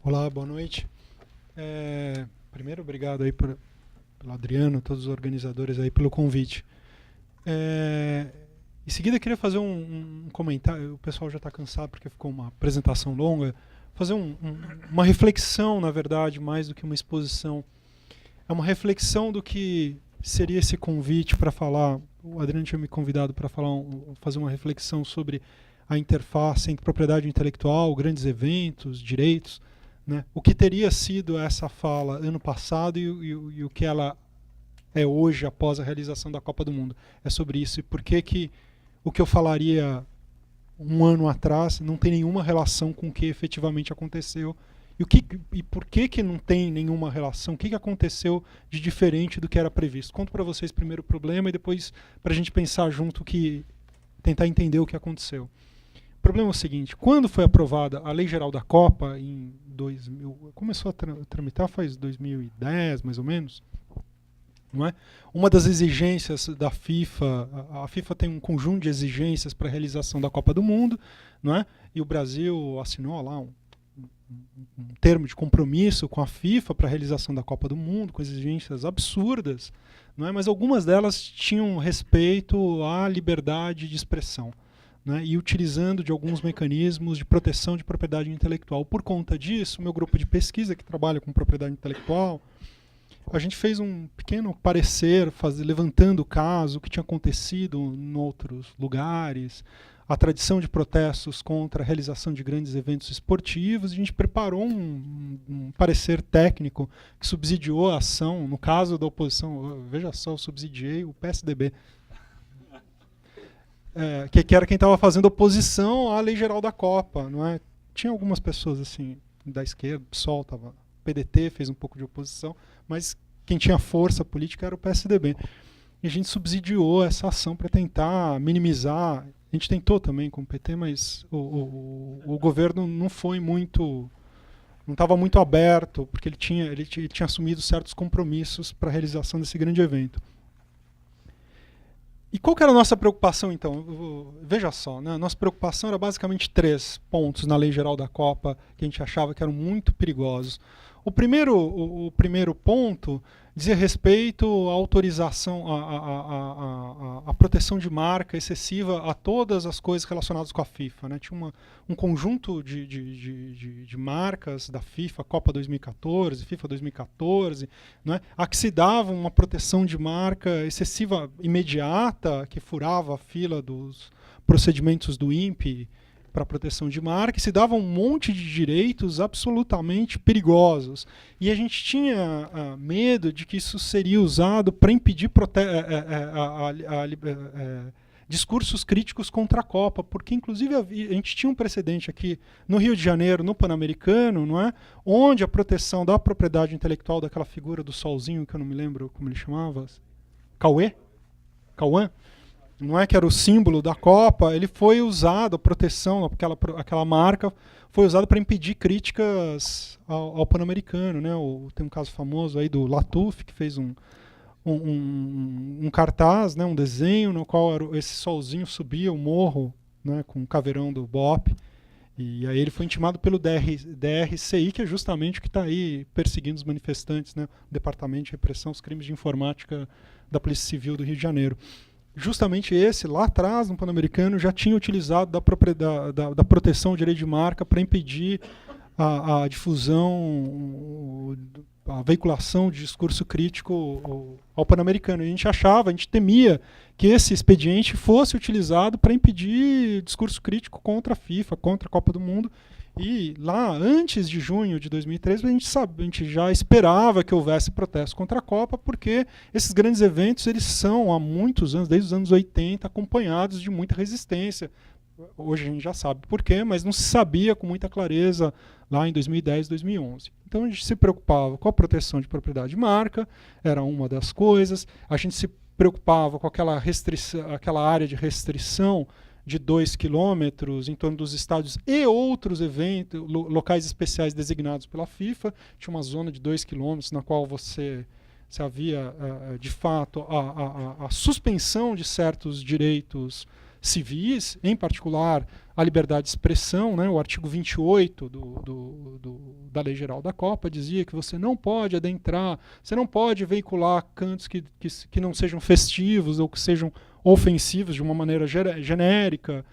Olá, boa noite. Primeiro, obrigado aí pelo Adriano, todos os organizadores aí pelo convite. Em seguida, eu queria fazer um comentário. O pessoal já está cansado porque ficou uma apresentação longa. Fazer uma reflexão, na verdade, mais do que uma exposição. É uma reflexão do que seria esse convite para falar. O Adriano tinha me convidado para fazer uma reflexão sobre a interface entre propriedade intelectual, grandes eventos, direitos. Né? O que teria sido essa fala ano passado e o que ela é hoje após a realização da Copa do Mundo. É sobre isso. E por que o que eu falaria um ano atrás não tem nenhuma relação com o que efetivamente aconteceu. E por que não tem nenhuma relação? O que aconteceu de diferente do que era previsto? Conto para vocês primeiro o problema e depois para a gente pensar junto tentar entender o que aconteceu. O problema é o seguinte: quando foi aprovada a Lei Geral da Copa, em 2000, começou a tramitar faz 2010, mais ou menos, não é? Uma das exigências da FIFA, a FIFA tem um conjunto de exigências para a realização da Copa do Mundo, não é? E o Brasil assinou lá um termo de compromisso com a FIFA para a realização da Copa do Mundo, com exigências absurdas, não é? Mas algumas delas tinham respeito à liberdade de expressão. Né, e utilizando de alguns mecanismos de proteção de propriedade intelectual. Por conta disso, meu grupo de pesquisa que trabalha com propriedade intelectual, a gente fez um pequeno parecer, levantando o caso, o que tinha acontecido em outros lugares, a tradição de protestos contra a realização de grandes eventos esportivos. A gente preparou um parecer técnico que subsidiou a ação. No caso da oposição, veja só, eu subsidiei o PSDB. Que era quem estava fazendo oposição à Lei Geral da Copa, não é? Tinha algumas pessoas assim da esquerda, o PSOL tava, o PDT fez um pouco de oposição, mas quem tinha força política era o PSDB. E a gente subsidiou essa ação para tentar minimizar. A gente tentou também com o PT, mas o governo não foi muito, não estava muito aberto, porque ele tinha assumido certos compromissos para a realização desse grande evento. E qual que era a nossa preocupação, então? Veja só, né? A nossa preocupação era basicamente 3 pontos na Lei Geral da Copa que a gente achava que eram muito perigosos. O primeiro ponto dizia respeito à autorização, à proteção de marca excessiva a todas as coisas relacionadas com a FIFA. Né? Tinha um conjunto de marcas da FIFA, Copa 2014, FIFA 2014, né? A que se dava uma proteção de marca excessiva, imediata, que furava a fila dos procedimentos do INPE para proteção de marca, e se dava um monte de direitos absolutamente perigosos. E a gente tinha medo de que isso seria usado para impedir discursos críticos contra a Copa, porque inclusive a gente tinha um precedente aqui no Rio de Janeiro, no Pan-Americano, não é? Onde a proteção da propriedade intelectual daquela figura do solzinho, que eu não me lembro como ele chamava, Cauã, não é, que era o símbolo da Copa, ele foi usado, a proteção, aquela marca foi usada para impedir críticas ao Pan-Americano. Né? Tem um caso famoso aí do Latuf, que fez um cartaz, né, um desenho no qual esse solzinho subia o morro, né, com o caveirão do BOP. E aí ele foi intimado pelo DRCI, que é justamente o que está aí perseguindo os manifestantes, né, o Departamento de Repressão aos Crimes de Informática da Polícia Civil do Rio de Janeiro. Justamente esse, lá atrás, no Pan-Americano, já tinha utilizado da proteção ao direito de marca para impedir a difusão, a veiculação de discurso crítico ao Pan-Americano. A gente temia que esse expediente fosse utilizado para impedir discurso crítico contra a FIFA, contra a Copa do Mundo. E lá, antes de junho de 2013, a gente já esperava que houvesse protesto contra a Copa, porque esses grandes eventos eles são, há muitos anos, desde os anos 80, acompanhados de muita resistência. Hoje a gente já sabe por quê, mas não se sabia com muita clareza lá em 2010, 2011. Então a gente se preocupava com a proteção de propriedade de marca, era uma das coisas. A gente se preocupava com aquela área de restrição de 2 quilômetros em torno dos estádios e outros eventos, locais especiais designados pela FIFA. Tinha uma zona de 2 quilômetros na qual você havia, de fato, a suspensão de certos direitos civis, em particular a liberdade de expressão, né, o artigo 28 da Lei Geral da Copa dizia que você não pode adentrar, você não pode veicular cantos que não sejam festivos ou que sejam ofensivos de uma maneira genérica.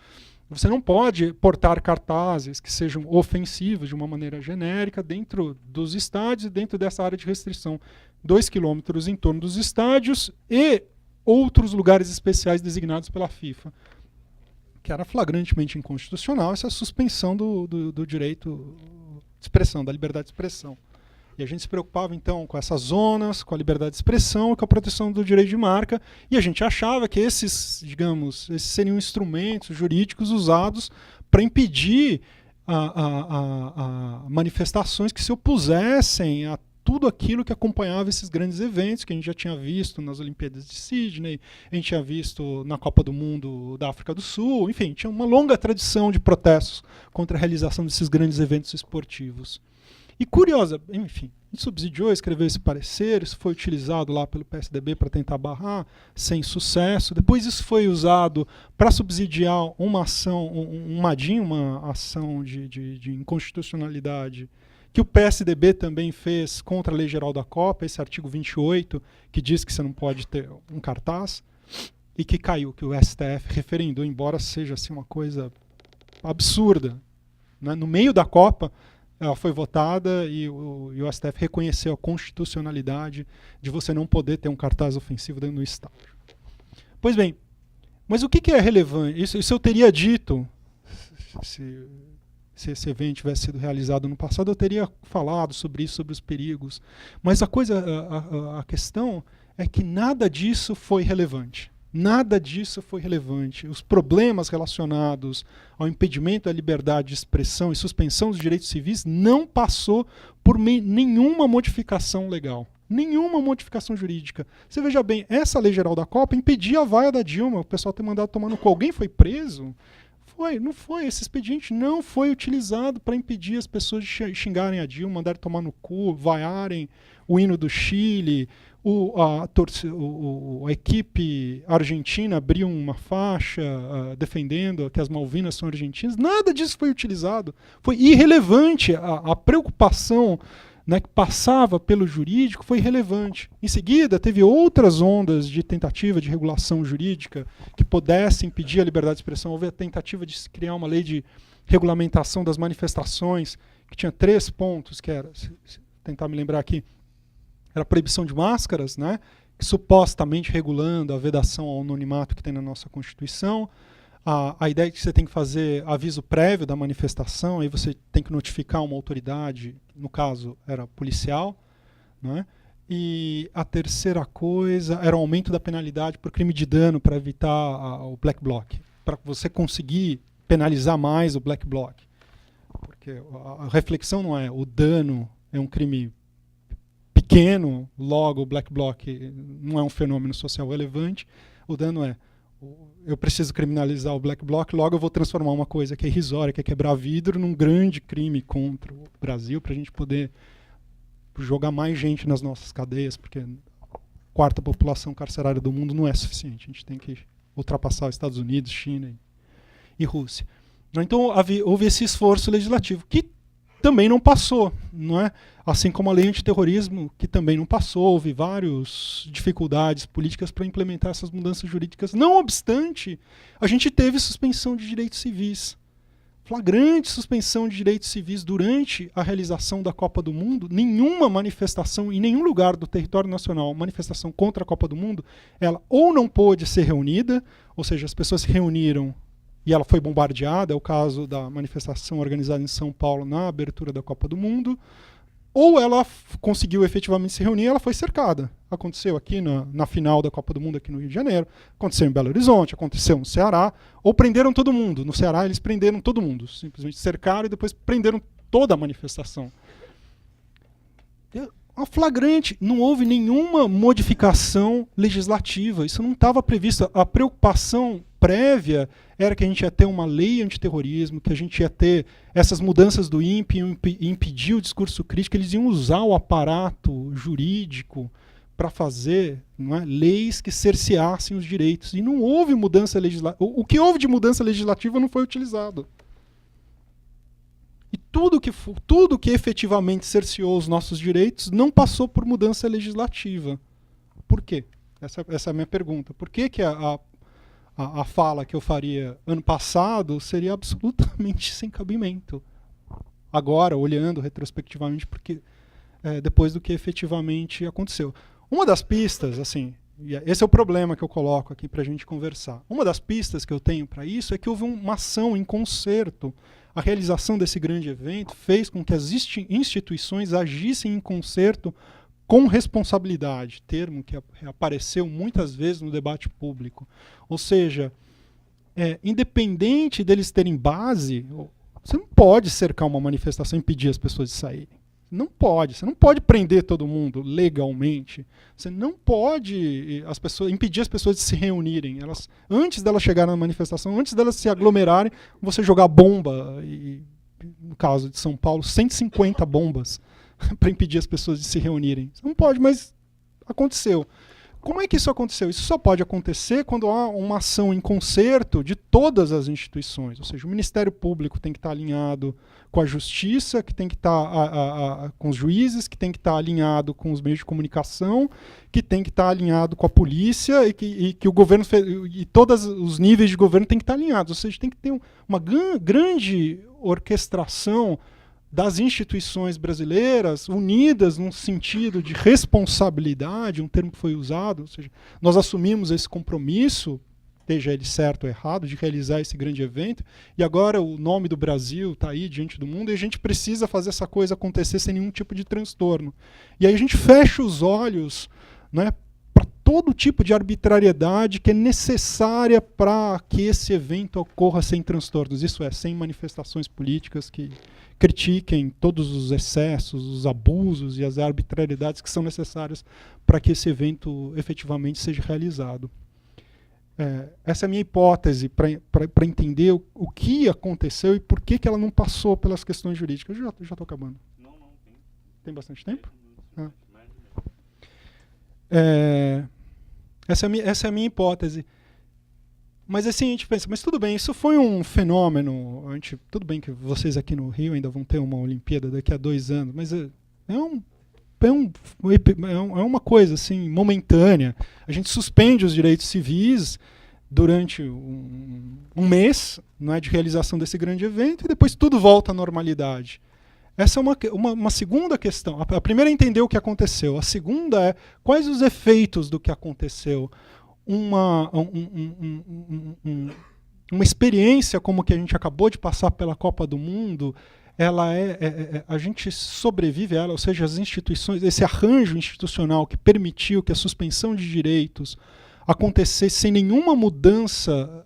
Você não pode portar cartazes que sejam ofensivos de uma maneira genérica dentro dos estádios e dentro dessa área de restrição. 2 quilômetros em torno dos estádios e outros lugares especiais designados pela FIFA. Que era flagrantemente inconstitucional essa suspensão do direito de expressão, da liberdade de expressão. E a gente se preocupava, então, com essas zonas, com a liberdade de expressão e com a proteção do direito de marca. E a gente achava que esses, digamos, esses seriam instrumentos jurídicos usados para impedir manifestações que se opusessem a tudo aquilo que acompanhava esses grandes eventos que a gente já tinha visto nas Olimpíadas de Sydney, a gente tinha visto na Copa do Mundo da África do Sul, enfim, tinha uma longa tradição de protestos contra a realização desses grandes eventos esportivos. E curiosa, enfim, a gente subsidiou, escreveu esse parecer, isso foi utilizado lá pelo PSDB para tentar barrar, sem sucesso. Depois isso foi usado para subsidiar uma ação, uma ação de inconstitucionalidade que o PSDB também fez contra a Lei Geral da Copa, esse artigo 28, que diz que você não pode ter um cartaz, e que caiu, que o STF referendou, embora seja assim, uma coisa absurda. Né? No meio da Copa, ela foi votada e o STF reconheceu a constitucionalidade de você não poder ter um cartaz ofensivo dentro do estádio. Pois bem, mas o que é relevante? Isso eu teria dito, se esse evento tivesse sido realizado no passado, eu teria falado sobre isso, sobre os perigos. Mas a questão é que nada disso foi relevante. Nada disso foi relevante. Os problemas relacionados ao impedimento da liberdade de expressão e suspensão dos direitos civis não passou por nenhuma modificação legal. Nenhuma modificação jurídica. Você veja bem, essa Lei Geral da Copa impedia a vaia da Dilma. O pessoal tem mandado tomar no cu. Alguém foi preso? Não foi. Esse expediente não foi utilizado para impedir as pessoas de xingarem a Dilma, mandarem tomar no cu, vaiarem o hino do Chile. A equipe argentina abriu uma faixa defendendo que as Malvinas são argentinas. Nada disso foi utilizado. Foi irrelevante. A preocupação, né, que passava pelo jurídico foi relevante. Em seguida, teve outras ondas de tentativa de regulação jurídica que pudessem impedir a liberdade de expressão. Houve a tentativa de se criar uma lei de regulamentação das manifestações, que tinha 3 pontos, que era, tentar me lembrar aqui, era a proibição de máscaras, né, que supostamente regulando a vedação ao anonimato que tem na nossa Constituição. A ideia é que você tem que fazer aviso prévio da manifestação, aí você tem que notificar uma autoridade, no caso era policial, né? E a terceira coisa era o aumento da penalidade por crime de dano para evitar o black bloc, para você conseguir penalizar mais o black bloc. Porque a reflexão não é o dano é um crime pequeno, logo o black bloc não é um fenômeno social relevante, o dano é eu preciso criminalizar o black bloc, logo eu vou transformar uma coisa que é irrisória, que é quebrar vidro, num grande crime contra o Brasil, para a gente poder jogar mais gente nas nossas cadeias, porque a 4ª população carcerária do mundo não é suficiente. A gente tem que ultrapassar os Estados Unidos, China e Rússia. Então houve esse esforço legislativo, que também não passou, não é? Assim como a lei antiterrorismo, que também não passou, houve várias dificuldades políticas para implementar essas mudanças jurídicas. Não obstante, a gente teve suspensão de direitos civis, flagrante suspensão de direitos civis durante a realização da Copa do Mundo. Nenhuma manifestação em nenhum lugar do território nacional, manifestação contra a Copa do Mundo, ela ou não pôde ser reunida, ou seja, as pessoas se reuniram e ela foi bombardeada, é o caso da manifestação organizada em São Paulo na abertura da Copa do Mundo, ou ela conseguiu efetivamente se reunir e ela foi cercada. Aconteceu aqui na final da Copa do Mundo aqui no Rio de Janeiro, aconteceu em Belo Horizonte, aconteceu no Ceará, ou prenderam todo mundo. No Ceará eles prenderam todo mundo, simplesmente cercaram e depois prenderam toda a manifestação. A flagrante, não houve nenhuma modificação legislativa, isso não estava previsto. A preocupação prévia era que a gente ia ter uma lei antiterrorismo, que a gente ia ter essas mudanças do INPE e impedir o discurso crítico, eles iam usar o aparato jurídico para fazer, não é, leis que cerceassem os direitos. E não houve mudança legislativa. O que houve de mudança legislativa não foi utilizado. E tudo que efetivamente cerceou os nossos direitos não passou por mudança legislativa. Por quê? Essa é a minha pergunta. Por que a fala que eu faria ano passado seria absolutamente sem cabimento? Agora, olhando retrospectivamente, porque depois do que efetivamente aconteceu. Uma das pistas, assim, esse é o problema que eu coloco aqui para a gente conversar. Uma das pistas que eu tenho para isso é que houve uma ação em concerto. A realização desse grande evento fez com que as instituições agissem em concerto com responsabilidade, termo que apareceu muitas vezes no debate público. Ou seja, independente deles terem base, você não pode cercar uma manifestação e impedir as pessoas de saírem. Não pode. Você não pode prender todo mundo legalmente. Você não pode impedir as pessoas de se reunirem. Antes delas chegarem na manifestação, antes delas se aglomerarem, você jogar bomba, e, no caso de São Paulo, 150 bombas para impedir as pessoas de se reunirem. Você não pode, mas aconteceu. Como é que isso aconteceu? Isso só pode acontecer quando há uma ação em concerto de todas as instituições. Ou seja, o Ministério Público tem que estar alinhado com a Justiça, que tem que estar com os juízes, que tem que estar alinhado com os meios de comunicação, que tem que estar alinhado com a polícia e que o governo e todos os níveis de governo têm que estar alinhados. Ou seja, tem que ter uma grande orquestração das instituições brasileiras unidas num sentido de responsabilidade, um termo que foi usado, ou seja, nós assumimos esse compromisso, seja ele certo ou errado, de realizar esse grande evento, e agora o nome do Brasil está aí diante do mundo e a gente precisa fazer essa coisa acontecer sem nenhum tipo de transtorno. E aí a gente fecha os olhos, né, para todo tipo de arbitrariedade que é necessária para que esse evento ocorra sem transtornos, isso é, sem manifestações políticas que critiquem todos os excessos, os abusos e as arbitrariedades que são necessárias para que esse evento efetivamente seja realizado. Essa é a minha hipótese para entender o que aconteceu e por que ela não passou pelas questões jurídicas. Eu já estou acabando. Não, tem. Tem bastante tempo? Ah. Essa é a minha hipótese. Mas assim, a gente pensa, mas tudo bem, isso foi um fenômeno. Tudo bem que vocês aqui no Rio ainda vão ter uma Olimpíada daqui a 2 anos, mas é uma coisa assim, momentânea. A gente suspende os direitos civis durante um mês, não é, de realização desse grande evento, e depois tudo volta à normalidade. Essa é uma segunda questão. A primeira é entender o que aconteceu. A segunda é quais os efeitos do que aconteceu. Uma experiência como que a gente acabou de passar pela Copa do Mundo, a gente sobrevive a ela, ou seja, as instituições, esse arranjo institucional que permitiu que a suspensão de direitos acontecesse sem nenhuma mudança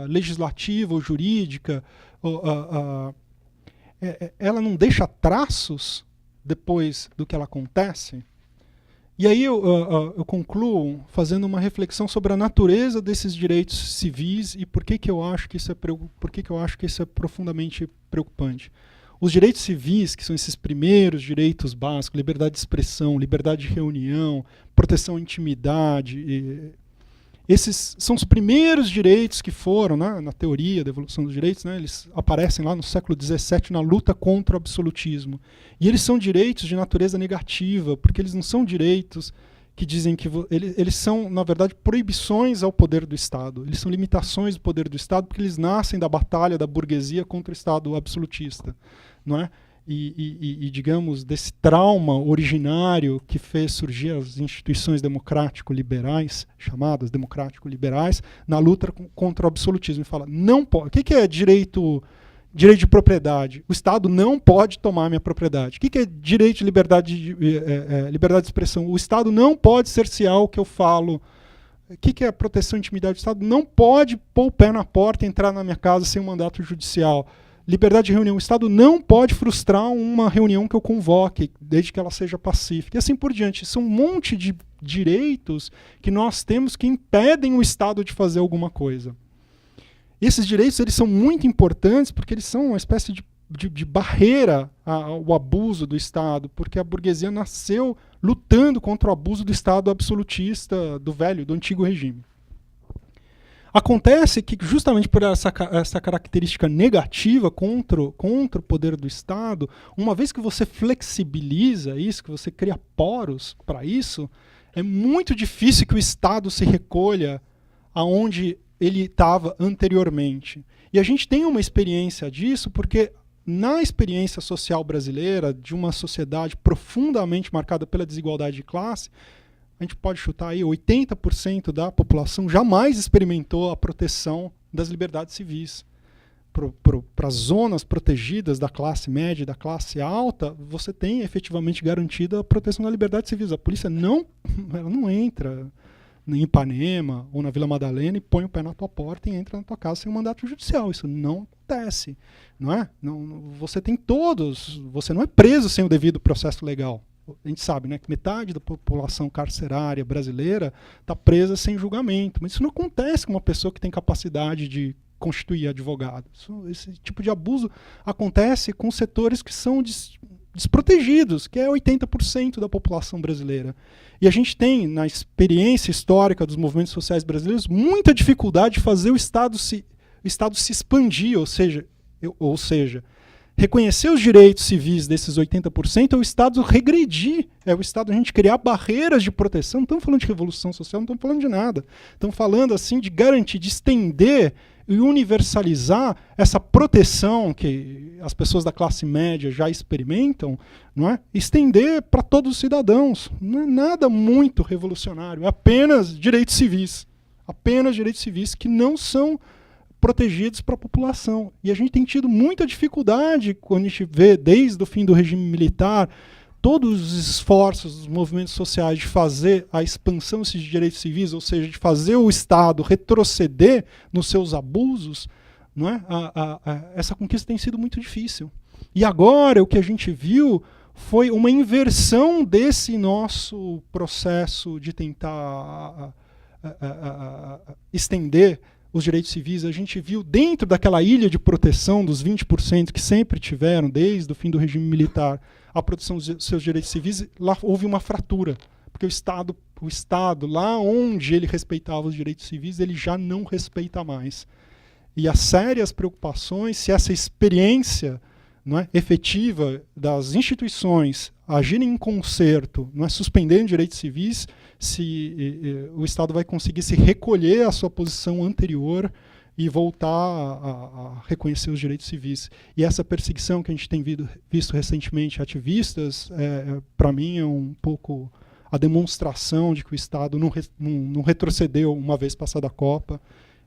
legislativa ou jurídica, ela não deixa traços depois do que ela acontece. E aí eu concluo fazendo uma reflexão sobre a natureza desses direitos civis e por que eu acho que isso é profundamente preocupante. Os direitos civis, que são esses primeiros direitos básicos, liberdade de expressão, liberdade de reunião, proteção à intimidade, esses são os primeiros direitos que foram, né, na teoria da evolução dos direitos, né, eles aparecem lá no século XVII na luta contra o absolutismo. E eles são direitos de natureza negativa, porque eles não são direitos que dizem que... Eles são, na verdade, proibições ao poder do Estado. Eles são limitações do poder do Estado porque eles nascem da batalha da burguesia contra o Estado absolutista, não é? E, digamos, desse trauma originário que fez surgir as instituições democrático-liberais, chamadas democrático-liberais, na luta contra o absolutismo. E fala, não pode. O que é direito de propriedade? O Estado não pode tomar minha propriedade. O que é direito de liberdade de expressão? O Estado não pode cercear o que eu falo. O que é proteção à intimidade? O Estado não pode pôr o pé na porta e entrar na minha casa sem um mandato judicial. Liberdade de reunião. O Estado não pode frustrar uma reunião que eu convoque, desde que ela seja pacífica. E assim por diante. São um monte de direitos que nós temos que impedem o Estado de fazer alguma coisa. Esses direitos eles são muito importantes porque eles são uma espécie de barreira ao abuso do Estado, porque a burguesia nasceu lutando contra o abuso do Estado absolutista do antigo regime. Acontece que, justamente por essa característica negativa contra o poder do Estado, uma vez que você flexibiliza isso, que você cria poros para isso, é muito difícil que o Estado se recolha aonde ele estava anteriormente. E a gente tem uma experiência disso porque, na experiência social brasileira, de uma sociedade profundamente marcada pela desigualdade de classe, a gente pode chutar aí 80% da população jamais experimentou a proteção das liberdades civis. Para as zonas protegidas da classe média e da classe alta, você tem efetivamente garantida a proteção da liberdade civil. A polícia ela não entra em Ipanema ou na Vila Madalena e põe o pé na tua porta e entra na tua casa sem um mandato judicial. Isso não acontece, não é? Você tem todos, você não é preso sem o devido processo legal. A gente sabe, né, que metade da população carcerária brasileira está presa sem julgamento, mas isso não acontece com uma pessoa que tem capacidade de constituir advogado. Esse tipo de abuso acontece com setores que são desprotegidos, que é 80% da população brasileira. E a gente tem, na experiência histórica dos movimentos sociais brasileiros, muita dificuldade de fazer o Estado se expandir, ou seja, reconhecer os direitos civis desses 80% é o Estado regredir, é o Estado a gente criar barreiras de proteção. Não estamos falando de revolução social, não estamos falando de nada. Estamos falando assim de garantir, de estender e universalizar essa proteção que as pessoas da classe média já experimentam, não é? Estender para todos os cidadãos. Não é nada muito revolucionário, é apenas direitos civis. Apenas direitos civis que não são protegidos para a população. E a gente tem tido muita dificuldade quando a gente vê, desde o fim do regime militar, todos os esforços dos movimentos sociais de fazer a expansão desses direitos civis, ou seja, de fazer o Estado retroceder nos seus abusos, não é? Essa conquista tem sido muito difícil. E agora o que a gente viu foi uma inversão desse nosso processo de tentar estender os direitos civis. A gente viu dentro daquela ilha de proteção dos 20% que sempre tiveram, desde o fim do regime militar, a proteção dos seus direitos civis, lá houve uma fratura. Porque o Estado, lá onde ele respeitava os direitos civis, ele já não respeita mais. E há sérias preocupações se essa experiência, não é, efetiva das instituições agirem em concerto, não é, suspendendo direitos civis, se o Estado vai conseguir se recolher à sua posição anterior e voltar a reconhecer os direitos civis. E essa perseguição que a gente tem visto recentemente ativistas, para mim é um pouco a demonstração de que o Estado não retrocedeu uma vez passada a Copa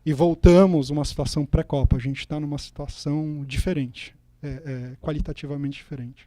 e voltamos a uma situação pré-Copa. A gente está numa situação diferente, qualitativamente diferente.